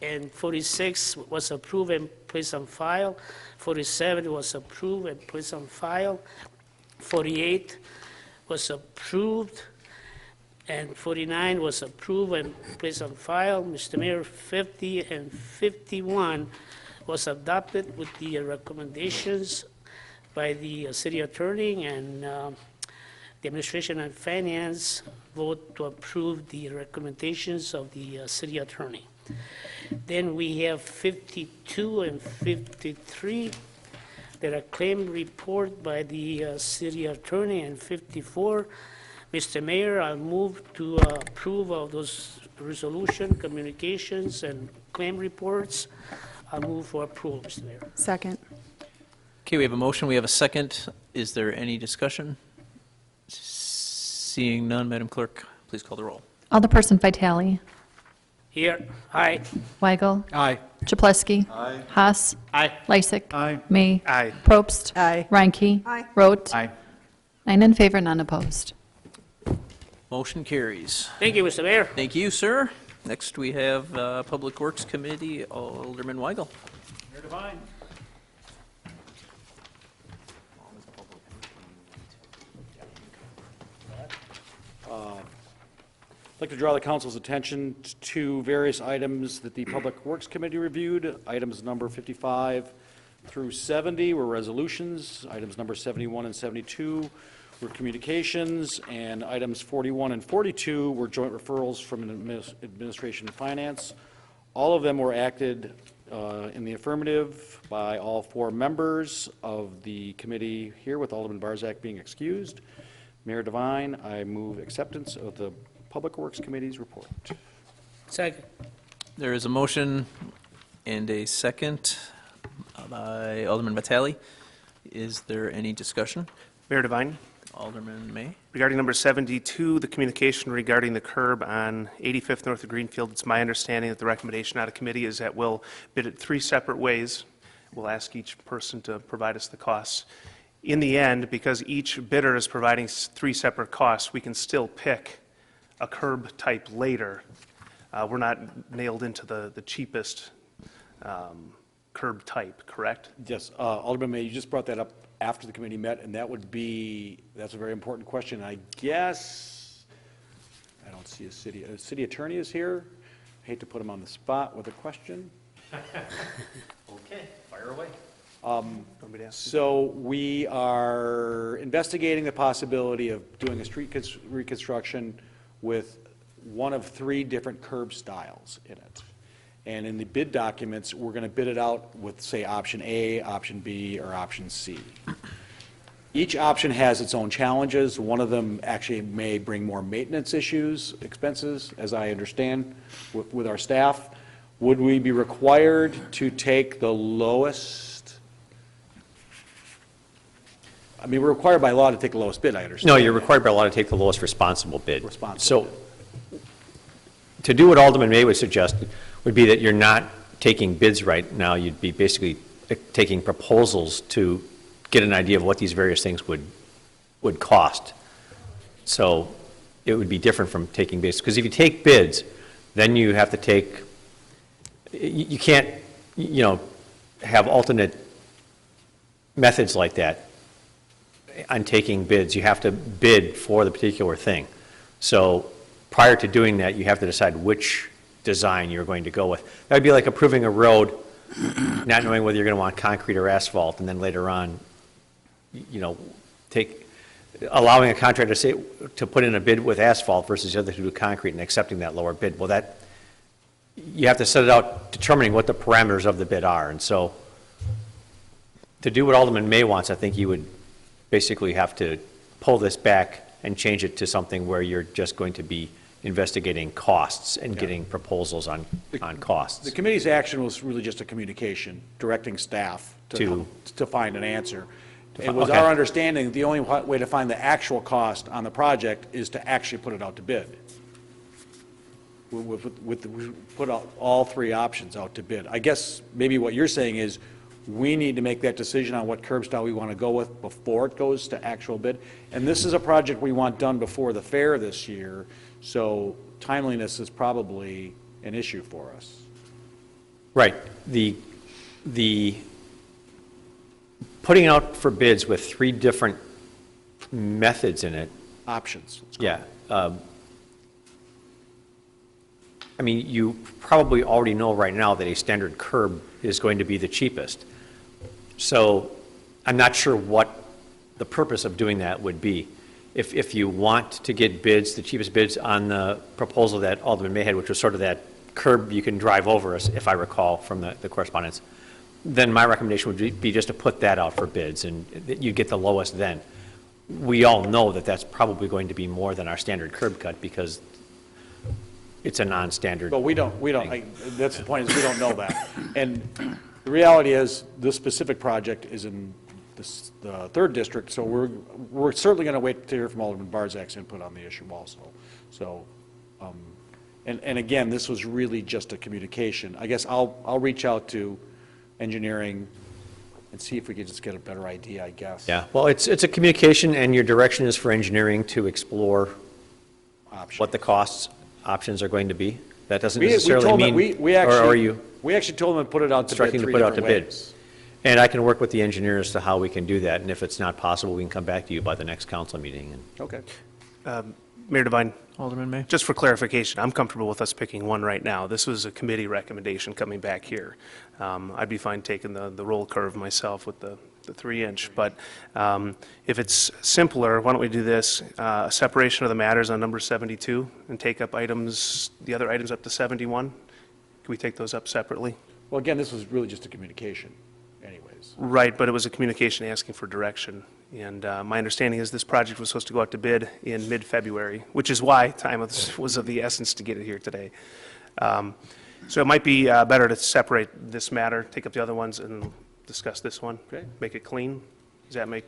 and 46 was approved and placed on file. 47 was approved and placed on file. 48 was approved, and 49 was approved and placed on file. Mr. Mayor, 50 and 51 was adopted with the recommendations by the city attorney, and the administration and finance vote to approve the recommendations of the city attorney. Then we have 52 and 53 that are claim report by the city attorney, and 54. Mr. Mayor, I move to approve of those resolution, communications, and claim reports. I move for approval, Mr. Mayor. Second. Okay, we have a motion, we have a second. Is there any discussion? Seeing none, Madam Clerk, please call the roll. Alderperson Vitale. Here. Aye. Weigel. Aye. Chapletsky. Aye. Haas. Aye. Lysick. Aye. May. Aye. Probst. Aye. Reinke. Aye. Rote. Aye. 9 in favor, none opposed. Motion carries. Thank you, Mr. Mayor. Thank you, sir. Next, we have Public Works Committee, Alderman Weigel. Mayor Devine. I'd like to draw the council's attention to various items that the Public Works Committee reviewed. Items number 55 through 70 were resolutions. Items number 71 and 72 were communications, and items 41 and 42 were joint referrals from administration and finance. All of them were acted in the affirmative by all 4 members of the committee here, with Alderman Barzak being excused. Mayor Devine, I move acceptance of the Public Works Committee's report. Second. There is a motion and a second by Alderman Vitale. Is there any discussion? Mayor Devine, Alderman May. regarding number 72, the communication regarding the curb on 85th north of Greenfield, it's my understanding that the recommendation out of committee is that we'll bid it 3 separate ways. We'll ask each person to provide us the costs. In the end, because each bidder is providing 3 separate costs, we can still pick a curb type later. We're not nailed into the cheapest curb type, correct? Yes, Alderman May, you just brought that up after the committee met, and that's a very important question. I guess, I don't see a city attorney is here. I hate to put him on the spot with a question. Okay, fire away. Nobody asked. So we are investigating the possibility of doing a street reconstruction with one of 3 different curb styles in it. And in the bid documents, we're going to bid it out with, say, option A, option B, or option C. Each option has its own challenges. One of them actually may bring more maintenance issues, expenses, as I understand, with our staff. Would we be required to take the lowest? I mean, we're required by law to take the lowest bid, I understand. No, you're required by law to take the lowest responsible bid. Responsible So, to do what Alderman May would suggest would be that you're not taking bids right now. You'd be basically taking proposals to get an idea of what these various things would cost. So, it would be different from taking bids. Because if you take bids, then you have to take, you can't, have alternate methods like that on taking bids. You have to bid for the particular thing. So prior to doing that, you have to decide which design you're going to go with. That would be like approving a road, not knowing whether you're going to want concrete or asphalt, and then later on, allowing a contractor to put in a bid with asphalt versus the other to do concrete and accepting that lower bid. Well, you have to set it out determining what the parameters of the bid are. And so to do what Alderman May wants, I think you would basically have to pull this back and change it to something where you're just going to be investigating costs and getting proposals on costs. The committee's action was really just a communication, directing staff to find an answer. It was our understanding that the only way to find the actual cost on the project is to actually put it out to bid. We put out all 3 options out to bid. I guess maybe what you're saying is we need to make that decision on what curb style we want to go with before it goes to actual bid. And this is a project we want done before the fair this year, so timeliness is probably an issue for us. Right. The putting out for bids with 3 different methods in it, Options. yeah. I mean, you probably already know right now that a standard curb is going to be the cheapest. So I'm not sure what the purpose of doing that would be. If you want to get bids, the cheapest bids on the proposal that Alderman May had, which was sort of that curb you can drive over, if I recall from the correspondence, then my recommendation would be just to put that out for bids, and you'd get the lowest then. We all know that that's probably going to be more than our standard curb cut because it's a non-standard. But we don't, that's the point, is we don't know that. And the reality is, this specific project is in the 3rd district, so we're certainly going to wait to hear from Alderman Barzak's input on the issue also. So, and again, this was really just a communication. I guess I'll reach out to engineering and see if we can just get a better idea, I guess. Yeah, well, it's a communication, and your direction is for engineering to explore Option. what the costs, options are going to be. That doesn't We necessarily told them, mean, we or are you actually told them to put it out to bid instructing to 3 put out to different bid? ways. And I can work with the engineer as to how we can do that, and if it's not possible, we can come back to you by the next council meeting. And Okay. Mayor Devine, Alderman May? just for clarification, I'm comfortable with us picking one right now. This was a committee recommendation coming back here. I'd be fine taking the roll curve myself with the 3-inch, but if it's simpler, why don't we do this, separation of the matters on number 72 and take up the other items up to 71? Can we take those up separately? Well, again, this was really just a communication anyways. Right, but it was a communication asking for direction. And my understanding is this project was supposed to go out to bid in mid-February, which is why time was of the essence to get it here today. So it might be better to separate this matter, take up the other ones, and discuss this one. Okay. Make it clean. Does that make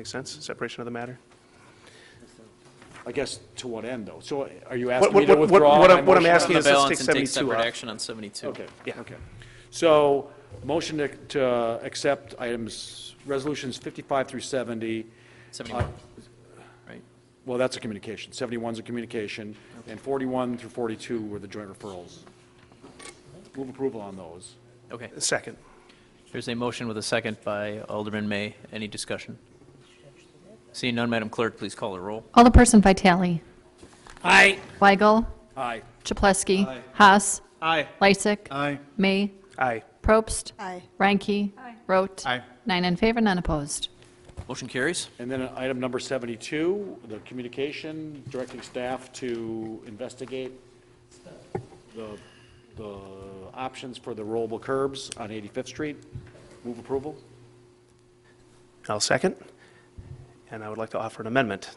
sense, separation of the matter? I guess, to what end, though? So are you asking me to withdraw what my I'm motion? asking On is the let's balance take and take 72 separate off. action on 72. Okay, Yeah. okay. So, motion to accept items, resolutions 55 through 70. 71, right? Well, that's a communication. 71's a communication, and 41 through 42 were the joint referrals. Move approval on those. Okay. Second. There's a motion with a second by Alderman May. Any discussion? Seeing none, Madam Clerk, please call the roll. Alderperson Vitale. Aye. Weigel. Aye. Chapletsky. Haas. Aye. Lysick. Aye. May. Aye. Probst. Aye. Ranky. Rote. Aye. 9 in favor, none opposed. Motion carries. And then item number 72, the communication directing staff to investigate the options for the rollable curbs on 85th Street. Move approval. I'll second. And I would like to offer an amendment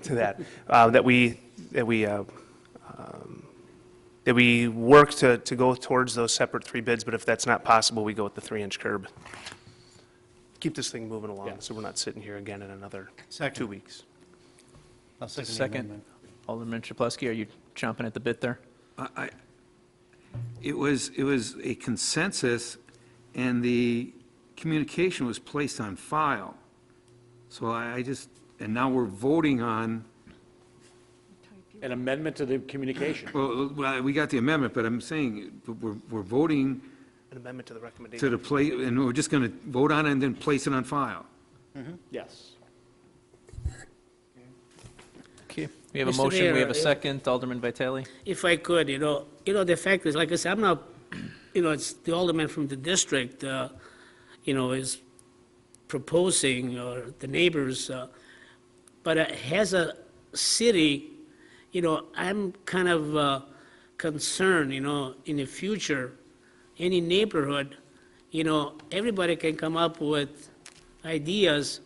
to that, that we work to go towards those separate 3 bids, but if that's not possible, we go with the 3-inch curb. Keep this thing moving along, Yeah. so we're not sitting here again in another Second. 2 weeks. I'll second the Second. amendment. Alderman Chapletsky, are you chomping at the bit there? It was a consensus, and the communication was placed on file. So and now we're voting on, An amendment to the communication. well, we got the amendment, but I'm saying, we're voting An amendment to the to recommendation. the play, and we're just going to vote on it and then place it on file. Yes. Okay. We have a Mr. motion, we Mayor, have a second. Alderman Vitale? If I could, the fact is, like I said, I'm not, it's the alderman from the district, is proposing, or the neighbors, but as a city, I'm kind of concerned, in the future, any neighborhood, everybody can come up with ideas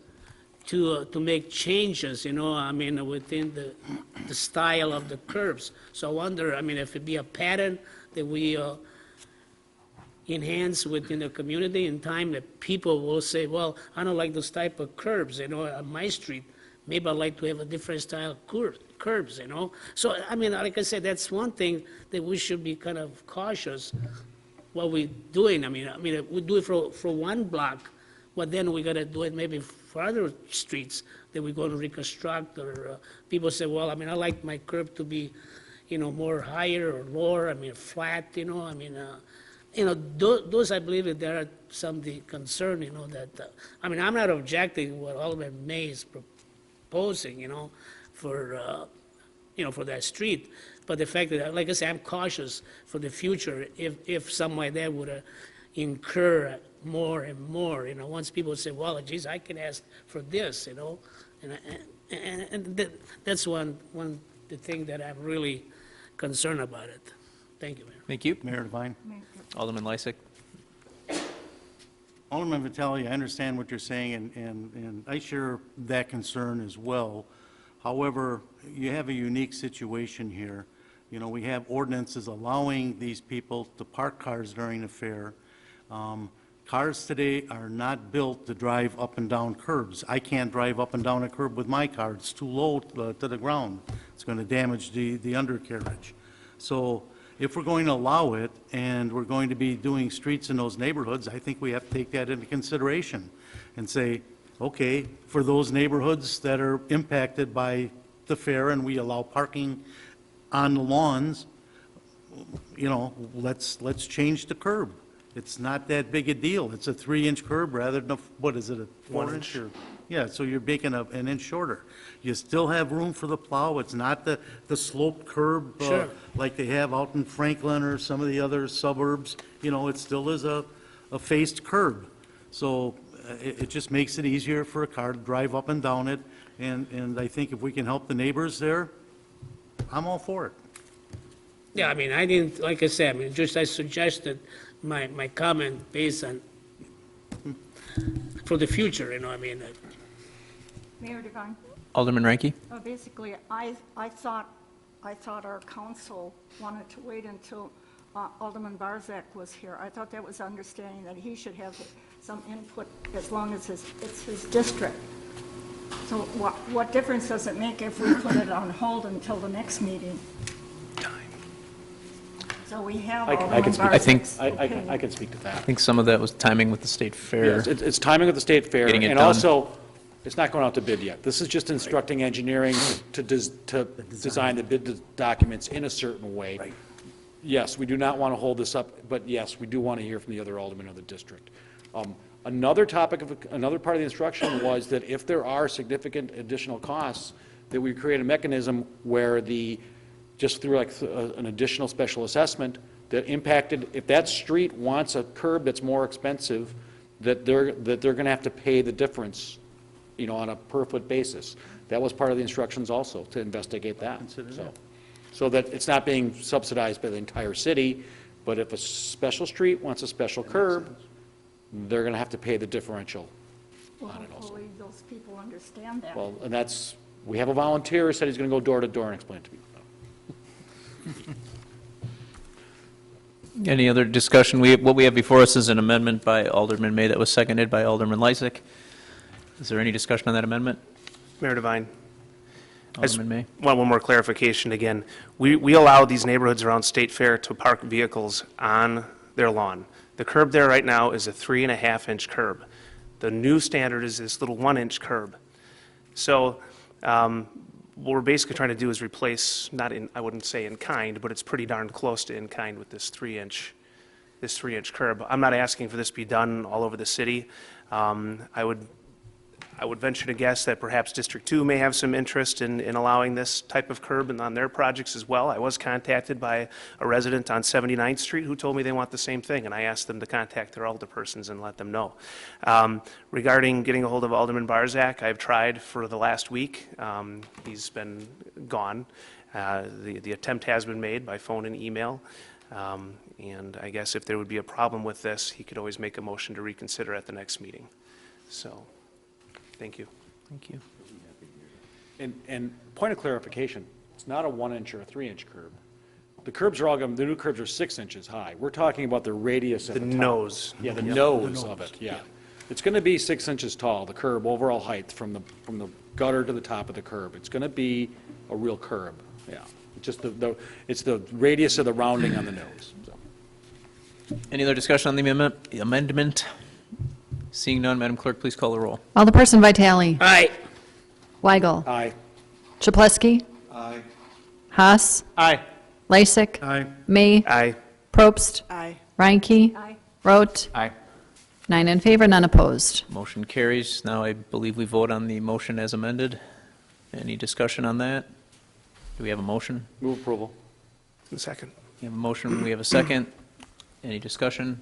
to make changes, within the style of the curbs. So I wonder, if it be a pattern that we enhance within the community in time, that people will say, well, I don't like those type of curbs, on my street. Maybe I'd like to have a different style of curbs, So, like I said, that's one thing that we should be kind of cautious what we're doing. We do it for one block, but then we gotta do it maybe for other streets that we're going to reconstruct, or people say, well, I like my curb to be, more higher or lower, I mean, flat, I mean, those, I believe that there are some the concern, that, I mean, I'm not objecting what Alderman May is proposing, for, for that street, but the fact that, like I say, I'm cautious for the future if something like that would incur more and more, once people say, well, geez, I can ask for this, and that's one the thing that I'm really concerned about it. Thank you, Mayor. Thank you. Mayor Devine. Alderman Lysick. Alderman Vitale, I understand what you're saying, and I share that concern as well. However, you have a unique situation here. We have ordinances allowing these people to park cars during the fair. Cars today are not built to drive up and down curbs. I can't drive up and down a curb with my car. It's too low to the ground. It's going to damage the undercarriage. So if we're going to allow it and we're going to be doing streets in those neighborhoods, I think we have to take that into consideration and say, okay, for those neighborhoods that are impacted by the fair and we allow parking on the lawns, let's change the curb. It's not that big a deal. It's a 3-inch curb rather than what is it, a 4-inch? Yeah, so you're making an inch shorter. You still have room for the plow. It's not the sloped curb Sure. like they have out in Franklin or some of the other suburbs. It still is a faced curb. So it just makes it easier for a car to drive up and down it. And I think if we can help the neighbors there, I'm all for it. Yeah, I mean, I didn't, like I said, I mean, just I suggested my comment based on, for the future, I mean, Mayor Devine, Alderman Ranky. basically, I thought our council wanted to wait until Alderman Barzak was here. I thought that was understanding that he should have some input as long as it's his district. So what difference does it make if we put it on hold until the next meeting? So we have I Alderman can speak- I think- Barzak's I opinion. can speak to that. I think some of that was timing with the state fair. Yes, it's timing of the state fair. Getting it And done. also, it's not going out to bid yet. This is just instructing engineering to design the bid documents in a certain way. Yes, we do not want to hold this up, but yes, we do want to hear from the other aldermen of the district. Another part of the instruction was that if there are significant additional costs, that we create a mechanism where just through like an additional special assessment that impacted, if that street wants a curb that's more expensive, that they're going to have to pay the difference, on a per foot basis. That was part of the instructions also, to investigate that. So that it's not being subsidized by the entire city, but if a special street wants a special curb, they're going to have to pay the differential Well, on it also. hopefully those people understand that. Well, and we have a volunteer who said he's going to go door to door and explain it to people. Any other discussion? What we have before us is an amendment by Alderman May that was seconded by Alderman Lysick. Is there any discussion on that amendment? Mayor Devine. I just Alderman May? want one more clarification again. We allow these neighborhoods around State Fair to park vehicles on their lawn. The curb there right now is a 3.5-inch curb. The new standard is this little 1-inch curb. So what we're basically trying to do is replace, I wouldn't say in kind, but it's pretty darn close to in kind with this 3-inch curb. I'm not asking for this to be done all over the city. I would venture to guess that perhaps District 2 may have some interest in allowing this type of curb on their projects as well. I was contacted by a resident on 79th Street who told me they want the same thing, and I asked them to contact their alderpersons and let them know. Regarding getting a hold of Alderman Barzak, I've tried for the last week. He's been gone. The attempt has been made by phone and email. And I guess if there would be a problem with this, he could always make a motion to reconsider at the next meeting. So, thank you. Thank you. And point of clarification, it's not a 1-inch or a 3-inch curb. The curbs are the new curbs are 6 inches high. We're talking about the radius at The the top. nose. Yeah, the nose of it, yeah. It's going to be 6 inches tall, the curb, overall height, from the gutter to the top of the curb. It's going to be a real curb, yeah. Just it's the radius of the rounding on the nose, so. Any other discussion on the amendment? Seeing none, Madam Clerk, please call the roll. Alderperson Vitale. Aye. Weigel. Aye. Chapletsky. Aye. Haas. Aye. Lysick. Aye. May. Aye. Probst. Aye. Reinke. Aye. Rote. Aye. 9 in favor, none opposed. Motion carries. Now I believe we vote on the motion as amended. Any discussion on that? Do we have a motion? Move approval. Second. We have a motion, we have a second. Any discussion?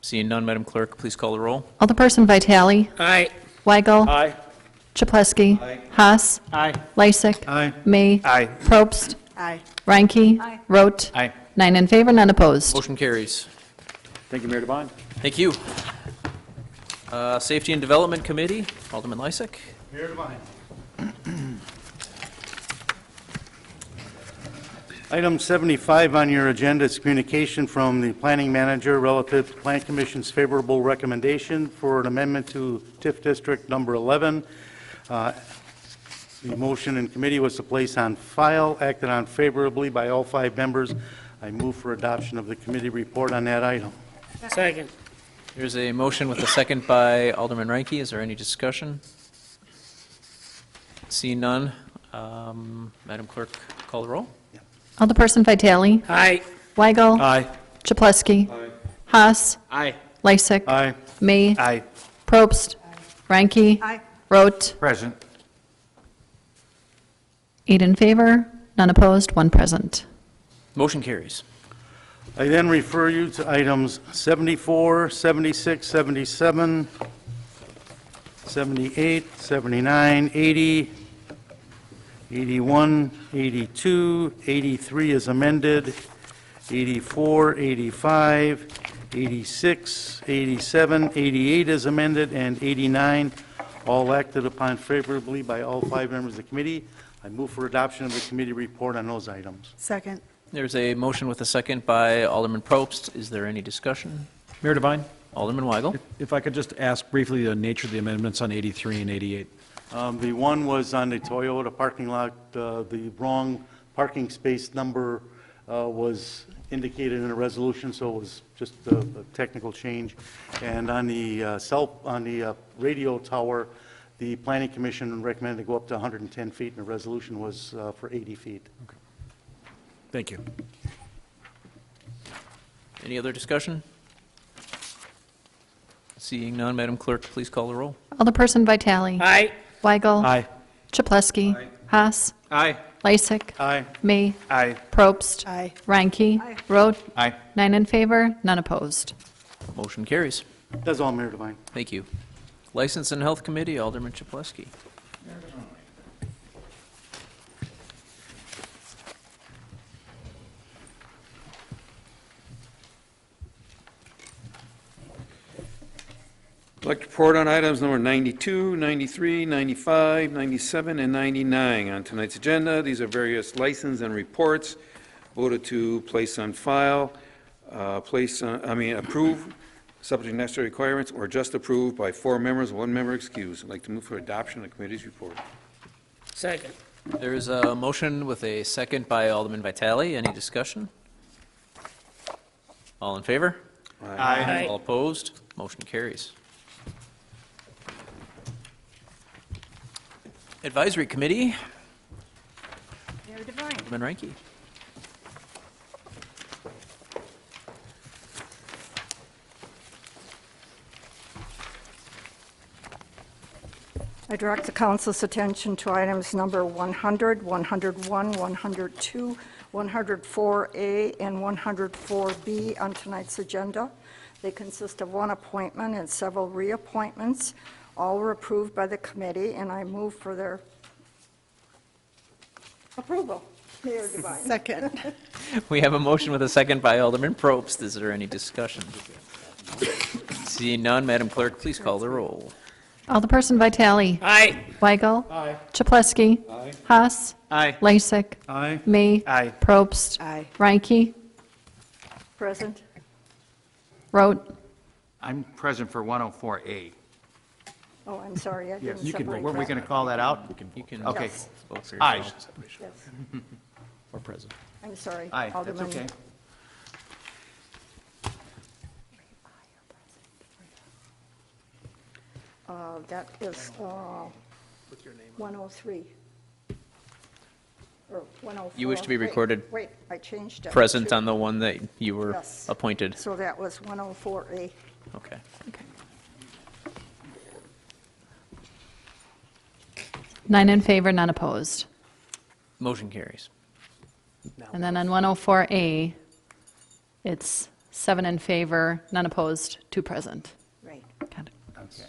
Seeing none, Madam Clerk, please call the roll. Alderperson Vitale. Aye. Weigel. Aye. Chapletsky. Haas. Aye. Lysick. Aye. May. Aye. Probst. Aye. Reinke. Aye. Rote. Aye. 9 in favor, none opposed. Motion carries. Thank you, Mayor Devine. Thank you. Safety and Development Committee, Alderman Lysick. Mayor Devine. Item 75 on your agenda is communication from the planning manager relative to Plan Commission's favorable recommendation for an amendment to TIF District Number 11. The motion in committee was to place on file, acted on favorably by all 5 members. I move for adoption of the committee report on that item. Second. There's a motion with a second by Alderman Reinke. Is there any discussion? Seeing none, Madam Clerk, call the roll. Alderperson Vitale. Aye. Weigel. Aye. Chapletsky. Haas. Aye. Lysick. Aye. May. Aye. Probst. Reinke. Aye. Rote. Present. 8 in favor, none opposed, 1 present. Motion carries. I then refer you to items 74, 76, 77, 78, 79, 80, 81, 82, 83 is amended, 84, 85, 86, 87, 88 is amended, and 89, all acted upon favorably by all 5 members of the committee. I move for adoption of the committee report on those items. Second. There's a motion with a second by Alderman Probst. Is there any discussion? Mayor Devine, Alderman Weigel. if I could just ask briefly the nature of the amendments on 83 and 88. The one was on the Toyota parking lot. The wrong parking space number was indicated in the resolution, so it was just a technical change. And on the radio tower, the planning commission recommended to go up to 110 feet, and the resolution was for 80 feet. Thank you. Any other discussion? Seeing none, Madam Clerk, please call the roll. Alderperson Vitale. Aye. Weigel. Aye. Chapletsky. Haas. Aye. Lysick. Aye. May. Aye. Probst. Aye. Reinke. Aye. Rote. Aye. 9 in favor, none opposed. Motion carries. That's all, Mayor Devine. Thank you. License and Health Committee, Alderman Chapletsky. I'd like to report on items number 92, 93, 95, 97, and 99 on tonight's agenda. These are various license and reports voted to place on file, approve, subject to necessary requirements, or just approved by 4 members, 1 member excused. I'd like to move for adoption of the committee's report. Second. There is a motion with a second by Alderman Vitale. Any discussion? All in favor? Aye. All opposed? Motion carries. Advisory Committee, Mayor Devine. Alderman Reinke. I direct the council's attention to items number 100, 101, 102, 104A, and 104B on tonight's agenda. They consist of 1 appointment and several reappointments. All were approved by the committee, and I move for their approval. Mayor Devine. Second. We have a motion with a second by Alderman Probst. Is there any discussion? Seeing none, Madam Clerk, please call the roll. Alderperson Vitale. Aye. Weigel. Chapletsky. Haas. Aye. Lysick. Aye. May. Aye. Probst. Aye. Reinke. Present. Rote. I'm present for 104A. Oh, I'm sorry, I didn't You can, separate were we that. going to call that out? You can Okay. Yes. vote for Aye. yourself. Yes, Or present. I'm sorry. Aye, that's Alderman. okay. That is 103. or 104. You wish to be Wait, recorded Wait, I changed it. present to- on the one that you were Yes. appointed. So that was 104A. Okay. 9 in favor, none opposed. Motion carries. And then on 104A, it's 7 in favor, none opposed, 2 present. Right. Got it.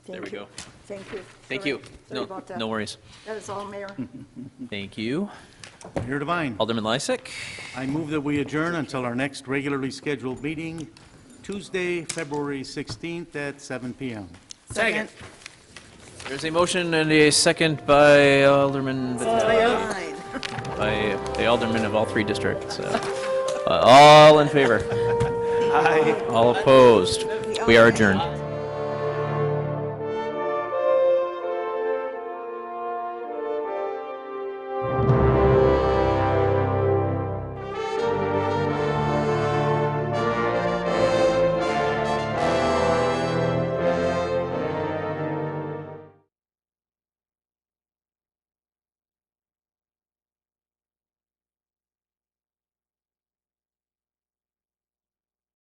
There we go. Thank you. Thank Sorry- you. sorry No, about that. no worries. That is all, Mayor. Thank you. Mayor Devine, Alderman Lysick, I move that we adjourn until our next regularly scheduled meeting, Tuesday, February 16th at 7 PM. Second. there's a motion and a second by Alderman Vitale, by the alderman of all 3 districts. All in favor? Aye. All opposed? We are adjourned.